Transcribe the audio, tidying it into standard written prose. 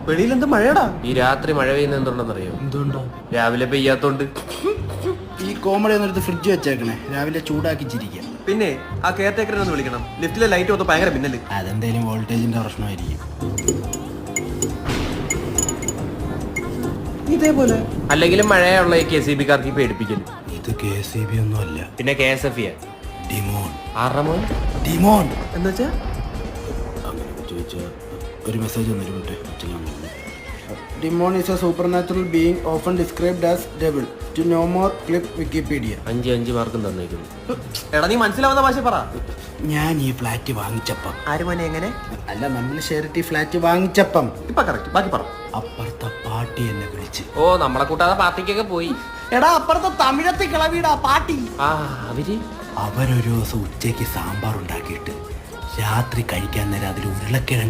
വെളിയിൽ എന്ത് മഴയടാ? ഈ രാത്രി മഴ പെയ്യുന്ന എന്തുണ്ടെന്നറിയോ? എന്തുകൊണ്ടോ? രാവിലെ പെയ്യാത്തോണ്ട്. ഈ കോമഡി ഒന്നെടുത്ത് ഫ്രിഡ്ജ് വെച്ചേക്കണേ, രാവിലെ ചൂടാക്കി ചിരിക്കാം. പിന്നെ ആ കെയർ ടേക്കറിനെ ഒന്ന് വിളിക്കണം. ലിഫ്റ്റിലെ ലൈറ്റ് മൊത്തം ഭയങ്കര പിന്നല്. അതെന്തേലും വോൾട്ടേജിന്റെ പ്രശ്നമായിരിക്കും. ഇതേപോലെ അല്ലെങ്കിലും മഴയുള്ള KCB-കാർക്ക് പേടിപ്പിക്കല്. ഇത് KCB ഒന്നും അല്ല, പിന്നെ KSF. ഡിമോൺ. ആറമോൻ ഡിമോൺ എന്ന് വെച്ചാ അങ്ങനെ ചോദിച്ചാ ഒരു മെസ്സേജ് ഒന്നിട്ട് demon is a supernatural being often described as devil. To know more clip Wikipedia. 5 മാർക്കും തന്നേക്കുന്നു. എടാ നീ മനസ്സിലാവുന്ന ഭാഷ പറ. ഞാൻ ഈ ഫ്ലാറ്റ് വാങ്ങിച്ചപ്പം, ആര് മോനെ എങ്ങനെ? അല്ല നമ്മൾ ഷെയറിറ്റി ഫ്ലാറ്റ് വാങ്ങിച്ചപ്പം ഇപ്പൊ കറക്റ്റ്, ബാക്കി പറ. അപ്പുറത്തെ പാട്ടി എന്നെ വിളിച്ച്. ഓ, നമ്മളെ കൂട്ടാതെ പാർട്ടിക്കൊക്കെ പോയി. എടാ അപ്പുറത്തെ തമിഴത്തെ കിളവിടാ പാട്ടി. അവരൊരു ദിവസം ഉച്ചയ്ക്ക് സാമ്പാർ ഉണ്ടാക്കിയിട്ട് രാത്രി കഴിക്കാൻ നേരം അതിൽ ഉരുളക്കിഴങ്ങ്